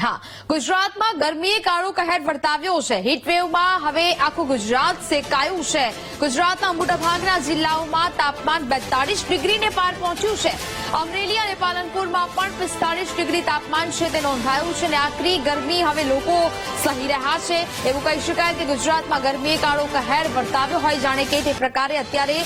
હા, ગુજરાતમાં ગરમીએ કાળો કહેર વર્તાવ્યો છે। હીટવેવમાં હવે આખું ગુજરાત સેકાયું છે। ગુજરાતના મોટાભાગના જિલ્લાઓમાં તાપમાન 42 ડિગ્રીને પાર પહોંચ્યું છે। અમરેલી અને પાલનપુરમાં પણ 45 ડિગ્રી તાપમાન છે તે નોંધાયું છે અને આકરી ગરમી હવે લોકો સહી રહ્યા છે। એવું કહી શકાય કે ગુજરાતમાં ગરમીએ કાળો કહેર વર્તાવ્યો હોય, જાણે કે તે પ્રકારે અત્યારે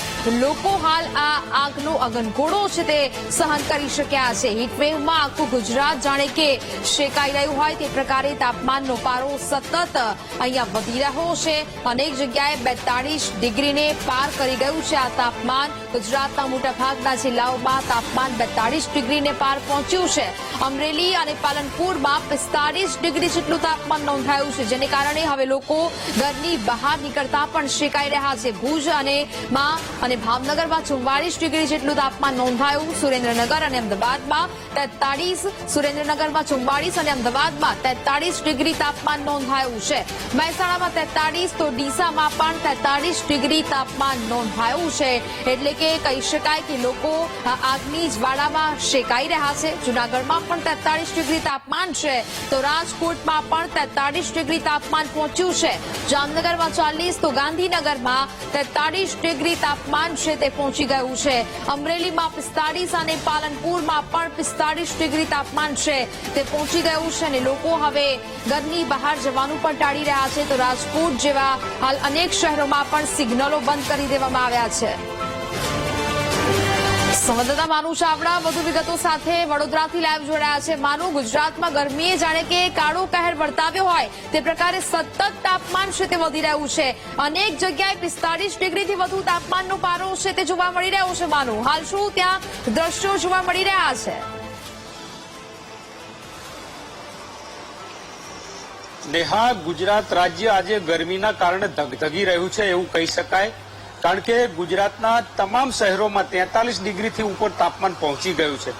લોકો હાલ આ આગનો અગનગોળો છે તે સહન કરી શક્યા છે। હીટવેવમાં આખું ગુજરાત જાણે કે શેકાઈ રહ્યું હોય તે પ્રકારે તાપમાનનો પારો સતત અહીંયા વધી રહ્યો છે। અનેક જગ્યાએ 42 ડિગ્રીને પાર કરી ગયું છે આ તાપમાન। ગુજરાતના મોટાભાગના જિલ્લાઓમાં તાપમાન 42 ડિગ્રીને પાર પહોંચ્યું છે। અમરેલી અને પાલનપુરમાં 45 ડિગ્રી જેટલું તાપમાન નોંધાયું છે, જેને કારણે હવે લોકો ઘરની બહાર નીકળતા પણ શેકાઈ રહ્યા છે। ભુજ અને ભાવનગરમાં 44 ડિગ્રી જેટલું તાપમાન નોંધાયું। સુરેન્દ્રનગર અને અમદાવાદમાં 43, સુરેન્દ્રનગરમાં 44 અને અમદાવાદમાં 43 ડિગ્રી તાપમાન નોંધાયું છે। મહેસાણામાં 43 તો ડીસામાં પણ 43 ડિગ્રી તાપમાન નોંધાયું છે। એટલે કે કહી શકાય કે લોકો આગની જ્વાળામાં શેકાઈ રહ્યા છે। જૂનાગઢમાં પણ 43 ડિગ્રી તાપમાન છે, તો રાજકોટમાં પણ 43 ડિગ્રી તાપમાન પહોંચ્યું છે। જામનગરમાં 40 તો ગાંધીનગરમાં 43 ડિગ્રી તાપમાન છે તે પહોંચી ગયું છે। અમરેલીમાં 45 અને પાલનપુરમાં પણ 45 ડિગ્રી તાપમાન છે તે પહોંચી ગયું છે અને લોકો હવે ઘરની બહાર જવાનું પણ ટાળી રહ્યા છે। તો રાજકોટ જેવા હાલ અનેક શહેરોમાં પણ સિગ્નલો બંધ કરી દેવામાં આવ્યા છે। સંવાદદાતા માનુ ચાવડા વધુ વિગતો સાથે વડોદરાથી લાઈવ જોડાયા છે। માનુ, ગુજરાતમાં ગરમીએ જાણે કે કાળો કહેર વર્તાવ્યો હોય તે પ્રકારે સતત તાપમાન છે તે વધી રહ્યું છે। અનેક જગ્યાએ 45 ડિગ્રીથી વધુ તાપમાનનો પારો છે તે જોવા મળી રહ્યો છે। માનુ, હાલ શું ત્યાં દ્રશ્યો જોવા મળી રહ્યા છે? નેહા, ગુજરાત રાજ્ય આજે ગરમીના કારણે ધગધગી રહ્યું છે એવું કહી શકાય, કારણ કે ગુજરાતના તમામ શહેરોમાં 43 ડિગ્રીથી ઉપર તાપમાન પહોંચી ગયું છે।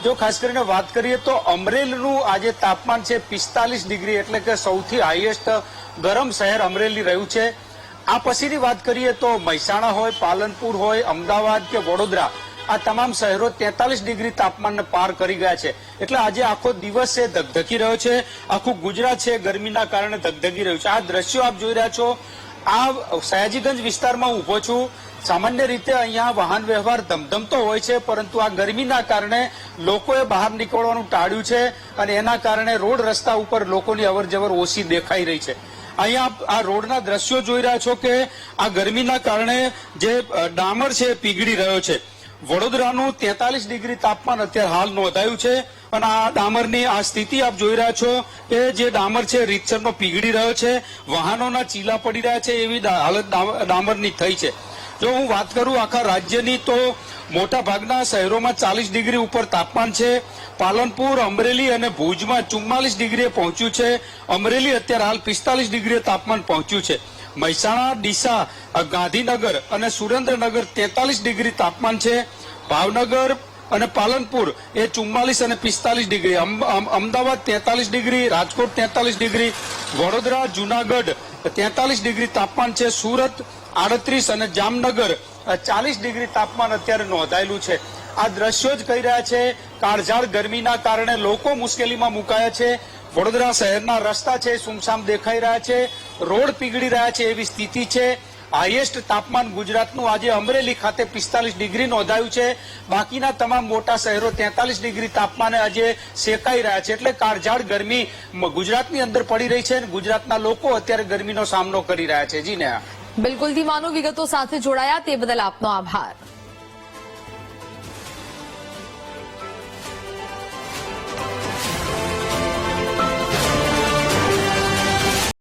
જો ખાસ કરીને વાત કરીએ તો અમરેલીનું આજે તાપમાન છે 45 ડિગ્રી, એટલે કે સૌથી હાઈએસ્ટ ગરમ શહેર અમરેલી રહ્યું છે। આ પછીની વાત કરીએ તો મહેસાણા હોય, પાલનપુર હોય, અમદાવાદ કે વડોદરા, આ તમામ શહેરો 43 ડિગ્રી તાપમાનને પાર કરી ગયા છે। એટલે આજે આખો દિવસ છે ધગધગી રહ્યો છે। આખું ગુજરાત છે ગરમીના કારણે ધગધગી રહ્યું છે। આ દ્રશ્યો આપ જોઈ રહ્યા છો, આ સયાજીગંજ વિસ્તારમાં ઉભો છું। સામાન્ય રીતે અહીંયા વાહન વ્યવહાર ધમધમતો હોય છે, પરંતુ આ ગરમીના કારણે લોકોએ બહાર નીકળવાનું ટાળ્યું છે અને એના કારણે રોડ રસ્તા ઉપર લોકોની અવરજવર ઓછી દેખાઈ રહી છે। અહીંયા આ રોડના દ્રશ્યો જોઈ રહ્યા છો કે આ ગરમીના કારણે જે ડામર છે પીગળી રહ્યો છે। વડોદરાનું 43 ડિગ્રી તાપમાન અત્યારે હાલ નોંધાયું છે અને આ ડામરની આ સ્થિતિ આપ જોઈ રહ્યા છો કે જે ડામર છે રીતસરનો પીગળી રહ્યો છે, વાહનોના ચીલા પડી રહ્યા છે એવી હાલત ડામરની થઈ છે। જો હું વાત કરું આખા રાજ્યની તો મોટા ભાગના શહેરોમાં 40 ડિગ્રી ઉપર તાપમાન છે। પાલનપુર, અમરેલી અને ભુજમાં 44 ડિગ્રીએ પહોંચ્યું છે। અમરેલી અત્યારે હાલ 45 ડિગ્રીએ તાપમાન પહોંચ્યું છે। મહેસાણા, ડીસા, ગાંધીનગર અને સુરેન્દ્રનગર 43 ડિગ્રી તાપમાન છે। ભાવનગર અને પાલનપુર એ 44 અને 45 degree, Ahmedabad 43 degree, Rajkot 43 degree, Vadodara, Junagadh 43 degree તાપમાન છે। સુરત 38 અને જામનગર 40 ડિગ્રી તાપમાન અત્યારે નોંધાયેલું છે। આ દ્રશ્યો જ કહી રહ્યા છે કાળઝાળ ગરમીના કારણે લોકો મુશ્કેલીમાં મુકાયા છે। વડોદરા શહેરના રસ્તા છે સુમસામ દેખાઈ રહ્યા છે, રોડ પીગળી રહ્યા છે એવી સ્થિતિ છે। હાઈએસ્ટ તાપમાન ગુજરાતનું આજે અમરેલી ખાતે 45 ડિગ્રી નોંધાયું છે। બાકીના તમામ મોટા શહેરો 43 ડિગ્રી તાપમાને આજે શેકાઈ રહ્યા છે। એટલે કાળઝાળ ગરમી ગુજરાતની અંદર પડી રહી છે અને ગુજરાતના લોકો અત્યારે ગરમીનો સામનો કરી રહ્યા છે। જી નેહા, બિલકુલ થી માનુ વિગતો સાથે જોડાયા તે બદલ આપનો આભાર।